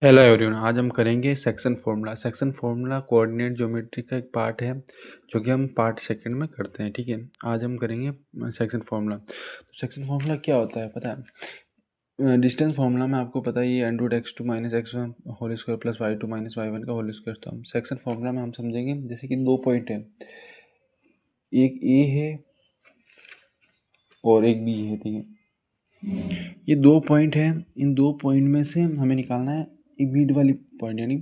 Hello everyone, आज हम करेंगे section formula. Section formula coordinate geometry का एक पार्ट है जो कि हम पार्ट सेकंड में करते हैं। ठीक है, आज हम करेंगे सेक्शन फार्मूला। तो सेक्शन फार्मूला क्या होता है पता है? डिस्टेंस फार्मूला में आपको पता ही है, and root x two minus x one whole square plus y two minus y one का होल स्क्वायर। तो हम सेक्शन फार्मूला में हम समझेंगे जैसे कि दो पॉइंट है, एक ए है और एक बी है। ठीक है, ये दो पॉइंट है, इन दो पॉइंट में से हमें निकालना है ये बीड वाली पॉइंट, यानी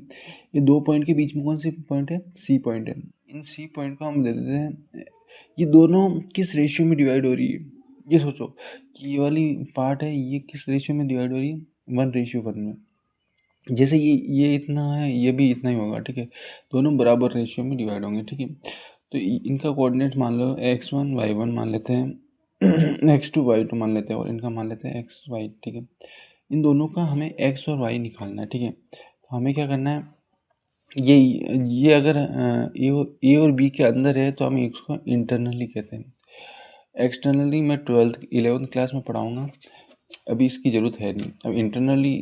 ये दो पॉइंट के बीच में कौन सी पॉइंट है? सी पॉइंट है। इन सी पॉइंट को हम दे देते हैं, ये दोनों किस रेशियो में डिवाइड हो रही है। ये सोचो कि ये वाली पार्ट है, ये किस रेशियो में डिवाइड हो रही है? 1:1 में। जैसे ये इतना है, ये भी इतना ही होगा। ठीक है, दोनों बराबर रेशियो में डिवाइड होंगे। ठीक है, तो इनका कोऑर्डिनेट मान लो x1 y1 मान लेते हैं x2 y2 मान लेते हैं और इनका मान लेते हैं x y। ठीक है, इन दोनों का हमें x और y निकालना है। ठीक है, तो हमें क्या करना है, ये अगर ए और बी के अंदर है तो हम इसको इंटरनली कहते हैं। एक्सटर्नली मैं 11th क्लास में पढ़ाऊँगा, अभी इसकी ज़रूरत है नहीं। अब इंटरनली,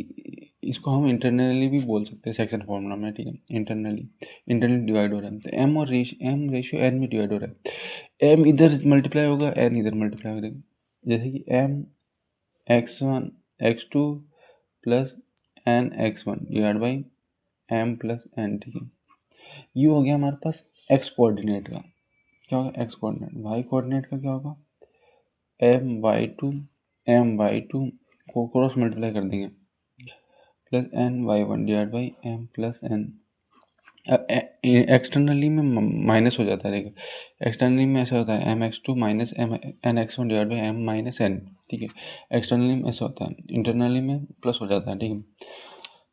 इसको हम इंटरनली भी बोल सकते हैं सेक्शन फार्मूला में। ठीक है, इंटरनली डिवाइड हो रहा है तो एम रेशियो एन में डिवाइड हो रहा है। एम इधर मल्टीप्लाई होगा, एन इधर मल्टीप्लाई हो जाएगा। जैसे कि M x1 x2 plus N x1 divide by M plus N. ठीक है, ये हो गया हमारे पास एक्स कोऑर्डिनेट का। क्या होगा एक्स कोऑर्डिनेट? वाई कोऑर्डिनेट का क्या होगा? एम वाई टू को क्रॉस मल्टीप्लाई कर देंगे plus N Y one divide by M plus N. Externally में माइनस हो जाता है, देखिए एक्सटर्नली में ऐसा होता है mx2 minus N X one divide by M minus N. ठीक है, एक्सटर्नली में ऐसा होता है, इंटरनली में प्लस हो जाता है। ठीक है,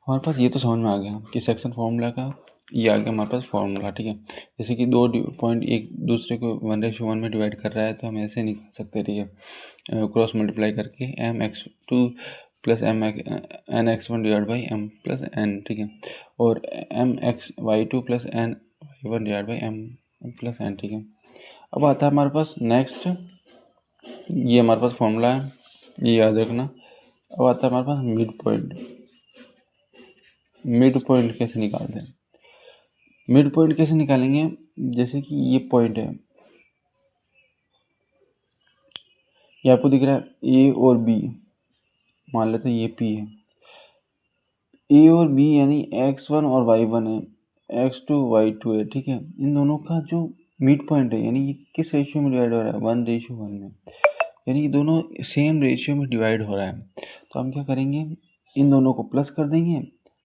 हमारे पास ये तो समझ में आ गया कि सेक्शन फार्मूला का ये आ गया हमारे पास फार्मूला। ठीक है, जैसे कि दो पॉइंट एक दूसरे को 1:1 में डिवाइड कर रहा है तो हम ऐसे निकाल सकते हैं। ठीक है, क्रॉस मल्टीप्लाई करके M X two plus N X one divide by M plus N. ठीक है, और M X Y two plus N Y one divide by M plus N. ठीक है, अब आता है हमारे पास नेक्स्ट, ये हमारे पास फॉर्मूला है, ये याद रखना। अब आता है हमारे पास मिड पॉइंट। मिड पॉइंट कैसे निकालते हैं? मिड पॉइंट कैसे निकालेंगे? जैसे कि ये पॉइंट है, ये आपको दिख रहा है ए और बी, मान लेते हैं ये पी है। ए और बी यानी x1 और y1 है, x2 y2 है। ठीक है, इन दोनों का जो मिड पॉइंट है, यानी ये किस रेशियो में डिवाइड हो रहा है? 1:1 में, यानी ये दोनों सेम रेशियो में डिवाइड हो रहा है। तो हम क्या करेंगे, इन दोनों को प्लस कर देंगे